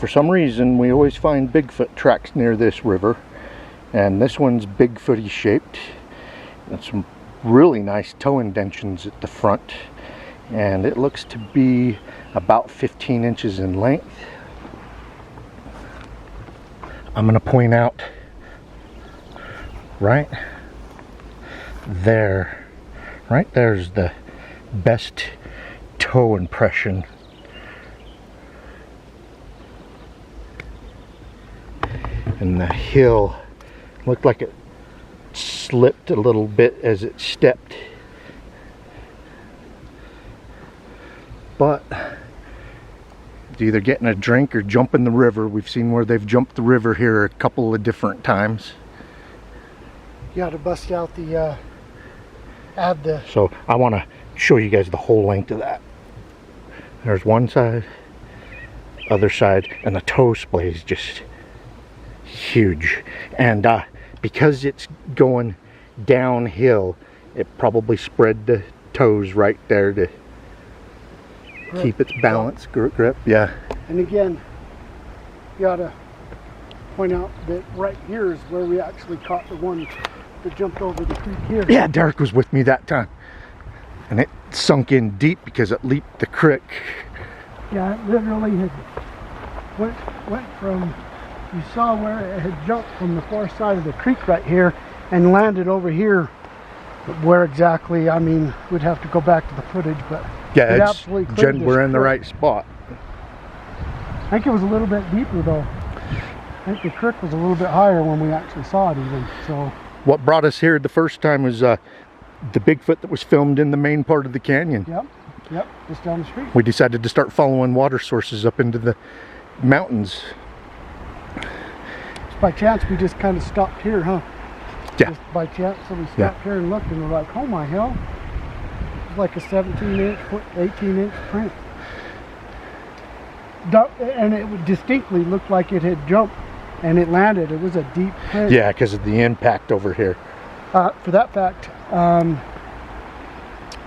For some reason, we always find Bigfoot tracks near this river, and this one's Bigfooty shaped. And some really nice toe indentions at the front, and it looks to be about 15 inches in length. I'm going to point out right there's the best toe impression. And the hill looked like it slipped a little bit as it stepped, but it's either getting a drink or jumping the river. We've seen where they've jumped the river here a couple of different times. You got to bust out the so I want to show you guys the whole length of that. There's one side, other side, and the toe splay is just huge. And because it's going downhill, it probably spread the toes right there to keep its balance, grip. Yeah. And again, you gotta point out that right here is where we actually caught the one that jumped over the creek here. Yeah, Derek was with me that time, and it sunk in deep because it leaped the creek. Yeah, it literally had went from, you saw where it had jumped from the far side of the creek right here and landed over here. Where exactly, I mean, we'd have to go back to the footage, but yeah, we're in the right spot. I think it was a little bit deeper though. I think the creek was a little bit higher when we actually saw it even. So what brought us here the first time was the Bigfoot that was filmed in the main part of the canyon. Yep, just down the street. We decided to start following water sources up into the mountains. Just by chance, we just kind of stopped here, huh? Yeah. Just by chance, so we stopped here and looked, and we're like, oh my hell. It's like a 17-inch, 18-inch print. And it distinctly looked like it had jumped and it landed. It was a deep print. Yeah, because of the impact over here. For that fact,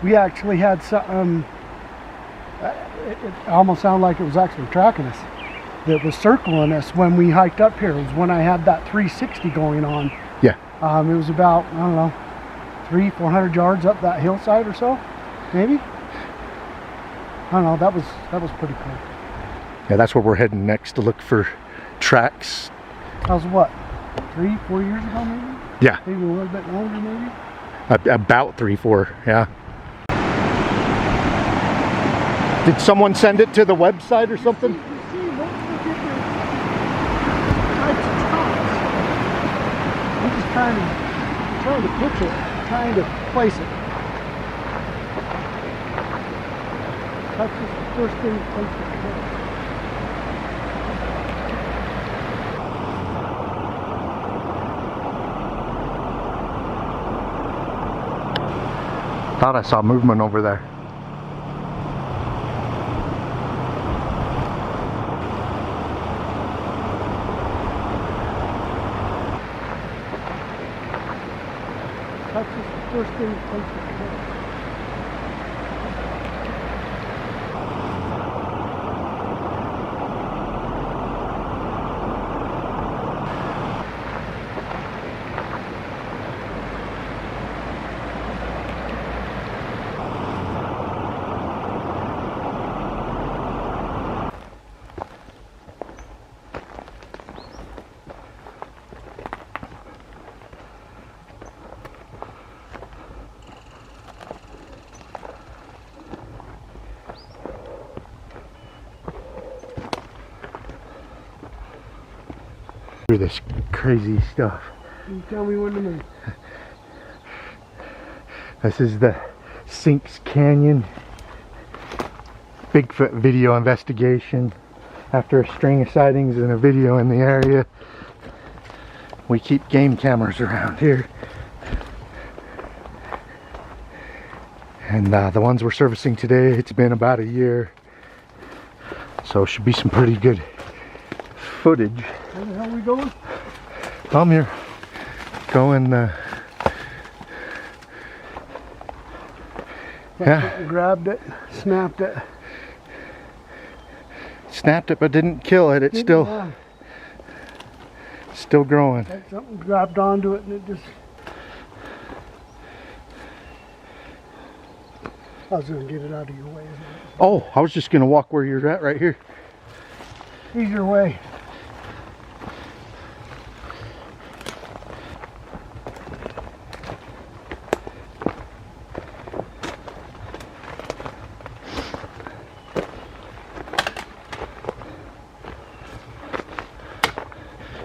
we actually had some, it almost sounded like it was actually tracking us. That was circling us when we hiked up here. It was when I had that 360 going on. Yeah. It was about, I don't know, 300-400 yards up that hillside or so, maybe. I don't know. That was pretty cool. Yeah, that's where we're heading next to look for tracks. That was what, 3-4 years ago, maybe? Yeah. Maybe a little bit longer, maybe. About 3-4, yeah. Did someone send it to the website or something? Trying to picture it, trying to place it. That's just the first thing that comes to the head. Thought I saw movement over there. That's just the first thing that comes to the head. Through this crazy stuff. You tell me when to move. This is the Sinks Canyon Bigfoot video investigation. After a string of sightings and a video in the area, we keep game cameras around here. And the ones we're servicing today, it's been about a year. So it should be some pretty good footage. Where the hell are we going? You're going, yeah. Grabbed it, snapped it. snapped it but didn't kill it. It's still growing. Like something grabbed onto it and it just... I was going to get it out of your way. Oh, I was just going to walk where you're at right here. Easier way.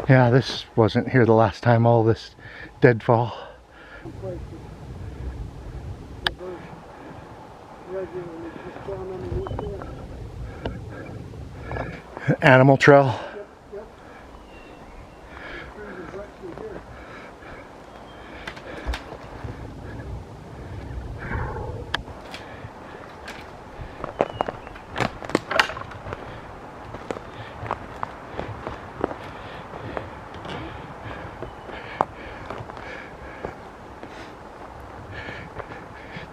Yeah, this wasn't here the last time, all this deadfall. Animal trail.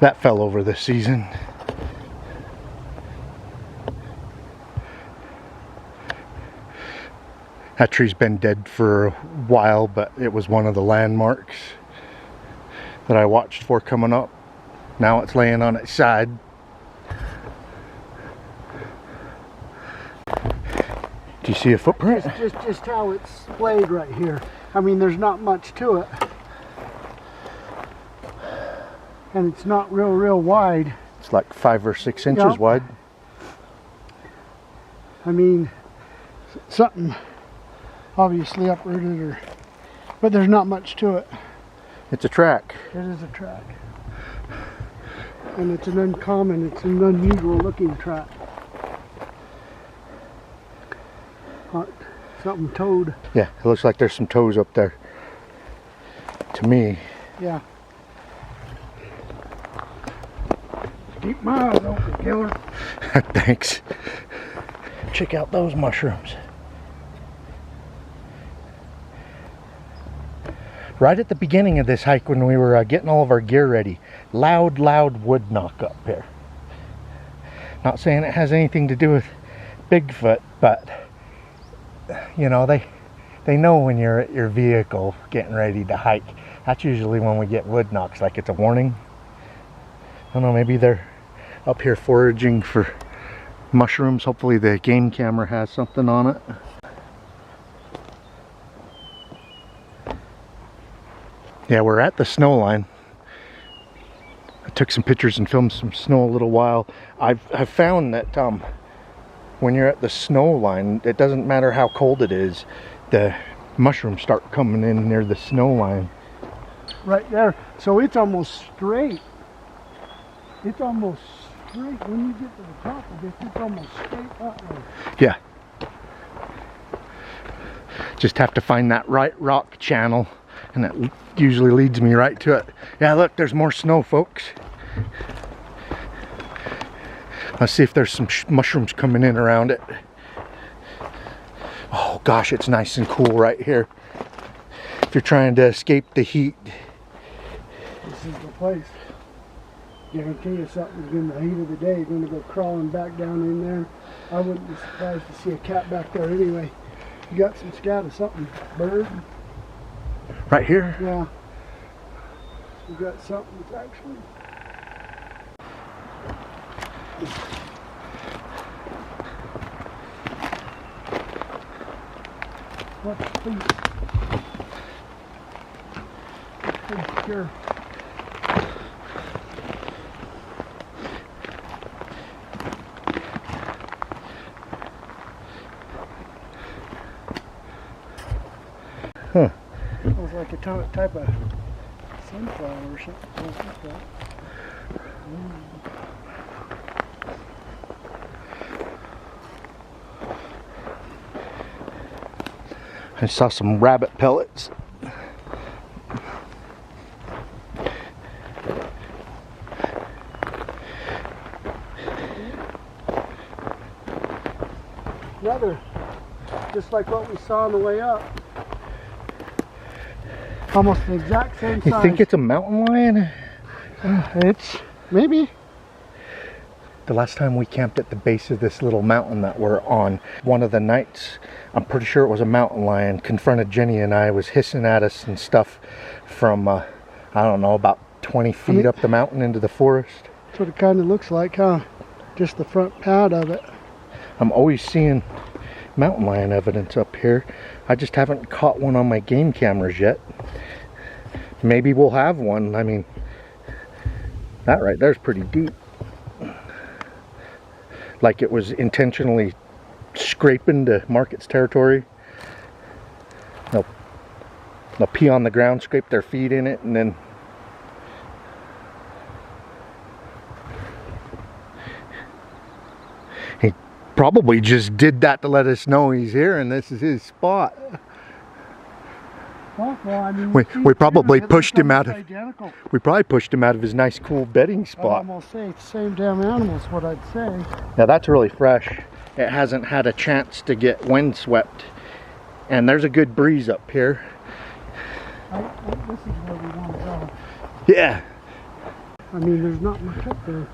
That fell over this season. That tree's been dead for a while, but it was one of the landmarks that I watched for coming up. Now it's laying on its side. Do you see a footprint? Just how it's splayed right here. I mean, there's not much to it. And it's not real wide. It's like 5 or 6 inches wide. I mean, something obviously uprooted, but there's not much to it. It's a track. It is a track. And it's an unusual looking track. Something toed. Yeah, it looks like there's some toes up there. To me. Yeah. Keep my eyes open, killer. Thanks. Check out those mushrooms. Right at the beginning of this hike when we were getting all of our gear ready, loud wood knock up here. Not saying it has anything to do with Bigfoot, but you know, they know when you're at your vehicle getting ready to hike. That's usually when we get wood knocks, like it's a warning. I don't know, maybe they're up here foraging for mushrooms. Hopefully the game camera has something on it. Yeah, we're at the snow line. I took some pictures and filmed some snow a little while. I've found that when you're at the snow line, it doesn't matter how cold it is, the mushrooms start coming in near the snow line. Right there. So it's almost straight. It's almost straight. When you get to the top of it, it's almost straight up. Yeah. Just have to find that right rock channel, and that usually leads me right to it. Yeah, look, there's more snow, folks. Let's see if there's some mushrooms coming in around it. Oh gosh, it's nice and cool right here. If you're trying to escape the heat. This is the place. Guarantee you something's in the heat of the day going to go crawling back down in there. I wouldn't be surprised to see a cat back there anyway. You got some scat of something, bird. Right here? Yeah. You got something that's actually... What's please? Pretty sure. Huh. It was like a type of sunflower or something like that. I saw some rabbit pellets. Another, just like what we saw on the way up. Almost the exact same size. You think it's a mountain lion? It's maybe. The last time we camped at the base of this little mountain that we're on, one of the nights, I'm pretty sure it was a mountain lion, confronted Jenny and I, was hissing at us and stuff from, I don't know, about 20 feet up the mountain into the forest. That's what it kind of looks like, huh? Just the front pad of it. I'm always seeing mountain lion evidence up here. I just haven't caught one on my game cameras yet. Maybe we'll have one. I mean, that right there's pretty deep. Like it was intentionally scraping to mark its territory. They'll pee on the ground, scrape their feet in it, and then he probably just did that to let us know he's here and this is his spot. Well, I mean, we probably pushed him out of. We probably pushed him out of his nice, cool bedding spot. I'd almost say it's the same damn animal, is what I'd say. Now that's really fresh. It hasn't had a chance to get windswept, and there's a good breeze up here. This is where we want to go. Yeah. I mean, there's not much up there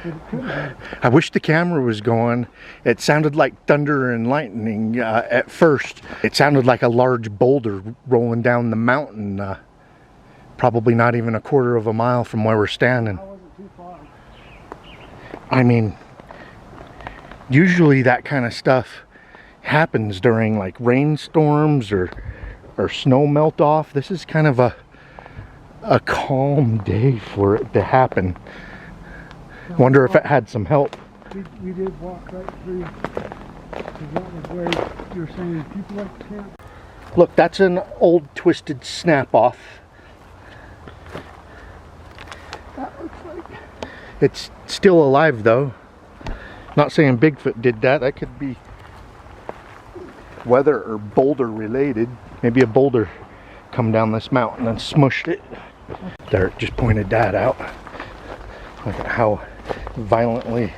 that it could have been. I wish the camera was going. It sounded like thunder and lightning at first. It sounded like a large boulder rolling down the mountain. Probably not even a quarter of a mile from where we're standing. That wasn't too far. I mean, usually that kind of stuff happens during like rainstorms or snow melt off. This is kind of a calm day for it to happen. Wonder if it had some help. We did walk right through. That was where you were saying people like to camp. Look, that's an old twisted snap off. That looks like. It's still alive though. Not saying Bigfoot did that. That could be weather or boulder related. Maybe a boulder come down this mountain and smushed it. Derek just pointed that out. Look at how violently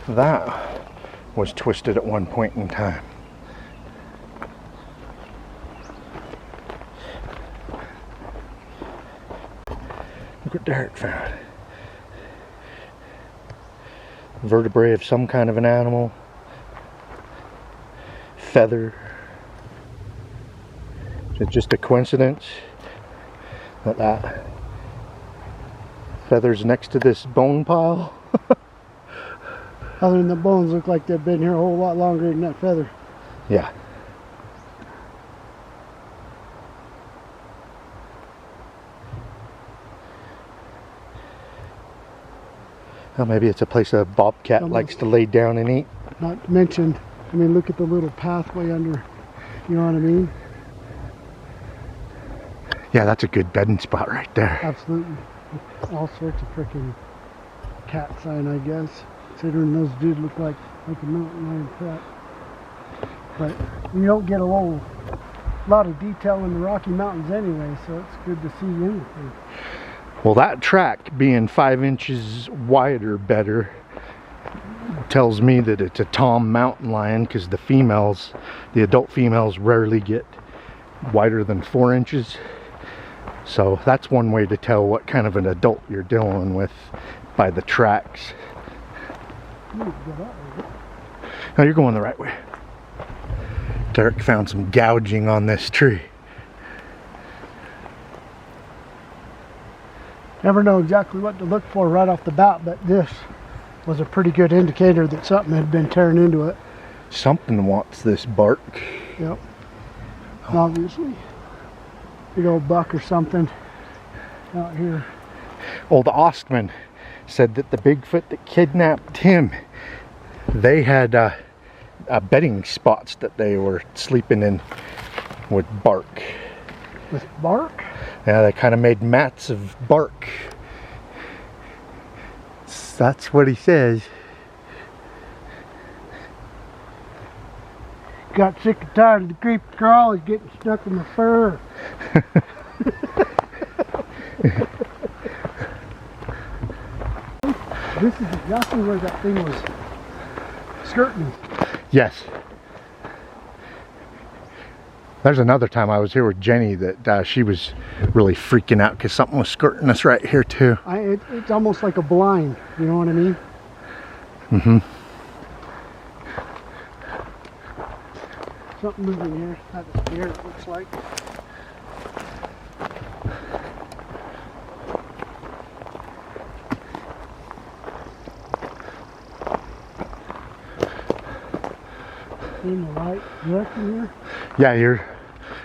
that was twisted at one point in time. Look what Derek found. Vertebrae of some kind of an animal. Feather. Is it just a coincidence that feather's next to this bone pile? Other than the bones look like they've been here a whole lot longer than that feather. Yeah. Well, maybe it's a place a bobcat likes to lay down and eat. Not to mention, I mean, look at the little pathway under, you know what I mean? Yeah, that's a good bedding spot right there. Absolutely. All sorts of freaking cat sign, I guess. Considering those dudes look like a mountain lion pet. But you don't get a lot of detail in the Rocky Mountains anyway, so it's good to see anything. Well, that track being 5 inches wider better tells me that it's a Tom mountain lion, because the adult females rarely get wider than 4 inches. So that's one way to tell what kind of an adult you're dealing with, by the tracks. No, you're going the right way. Derek found some gouging on this tree. Never know exactly what to look for right off the bat, but this was a pretty good indicator that something had been tearing into it. Something wants this bark. Yep. Obviously. Big old buck or something out here. Old Ostman said that the Bigfoot that kidnapped him, they had bedding spots that they were sleeping in with bark. With bark? Yeah, they kind of made mats of bark. That's what he says. Got sick and tired of the creepy crawlies getting stuck in my fur. This is exactly where that thing was skirting. Yes. There's another time I was here with Jenny that she was really freaking out because something was skirting us right here too. It's almost like a blind, you know what I mean? Mm-hmm. Something moving here. That's here, it looks like. In the right direction here. Yeah,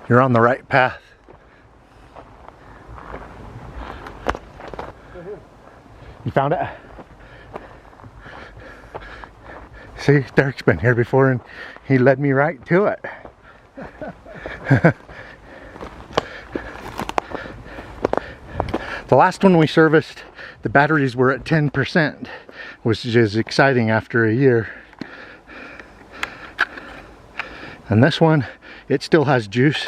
you're on the right path. Right here. You found it? See, Derek's been here before and he led me right to it. The last one we serviced, the batteries were at 10%, which is exciting after a year. And this one, it still has juice.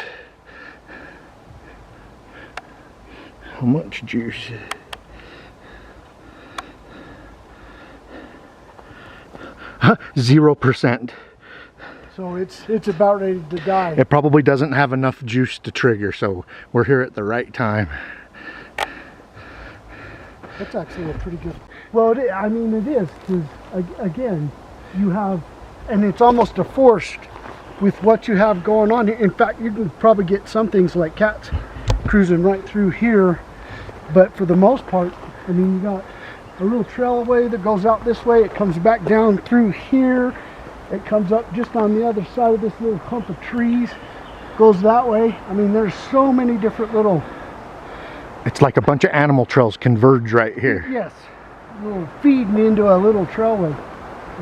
How much juice? 0%. So it's about ready to die. It probably doesn't have enough juice to trigger, so we're here at the right time. That's actually a pretty good. Well, I mean it is, because again, you have, and it's almost a forced with what you have going on. In fact, you can probably get some things like cats cruising right through here, but for the most part, I mean, you got a little trailway that goes out this way. It comes back down through here. It comes up just on the other side of this little clump of trees. Goes that way. I mean, there's so many different little. It's like a bunch of animal trails converge right here. Yes, little feeding into a little trailway.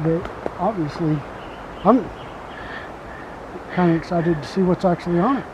That obviously, I'm kind of excited to see what's actually on it.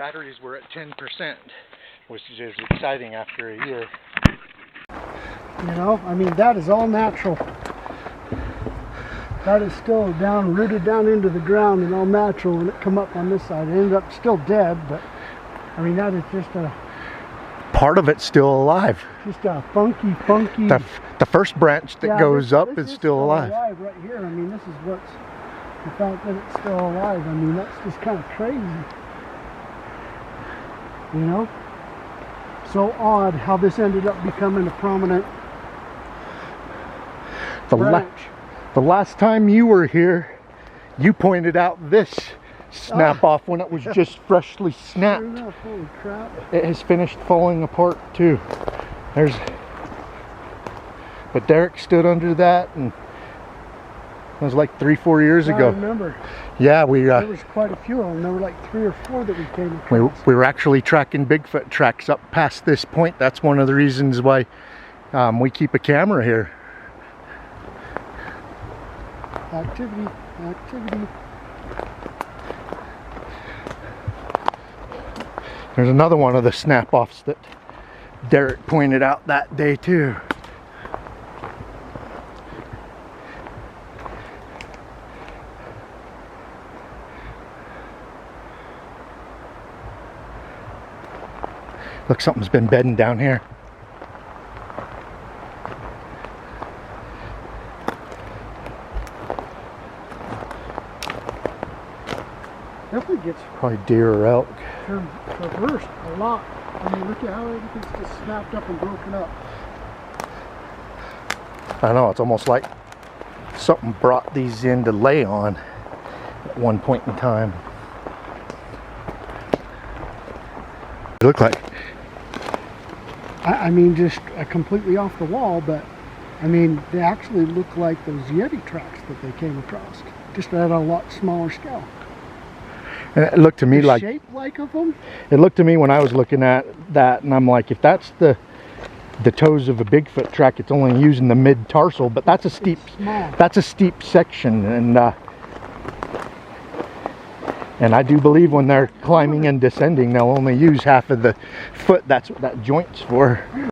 batteries were at 10%, which is exciting after a year. You know, I mean, that is all natural. That is still down, rooted down into the ground and all natural when it come up on this side. It ended up still dead, but I mean, that is just a... Part of it's still alive. Just a funky... The first branch that goes up is still alive. Right here. I mean, this is what's... The fact that it's still alive, I mean, that's just kind of crazy. You know? So odd how this ended up becoming a prominent branch. The last time you were here, you pointed out this snap off when it was just freshly snapped. Sure enough, holy crap. It has finished falling apart too. But Derek stood under that, and it was like 3-4 years ago. I remember. Yeah, there was quite a few of them. There were like 3 or 4 that we came across. We were actually tracking Bigfoot tracks up past this point. That's one of the reasons why we keep a camera here. Activity. There's another one of the snap-offs that Derek pointed out that day too. Look, something's been bedding down here. Definitely gets Probably deer or elk. traversed a lot. I mean, look at how everything's just snapped up and broken up. I know, it's almost like something brought these in to lay on at one point in time. They look like... I mean, just completely off the wall, but I mean, they actually look like those Yeti tracks that they came across, just at a lot smaller scale. And it looked to me like... shape like of them? It looked to me when I was looking at that, and I'm like, if that's the toes of a Bigfoot track, it's only using the mid-tarsal, but that's a steep... That's a steep section, and I do believe when they're climbing and descending, they'll only use half of the foot. That's what that joint's for. I'm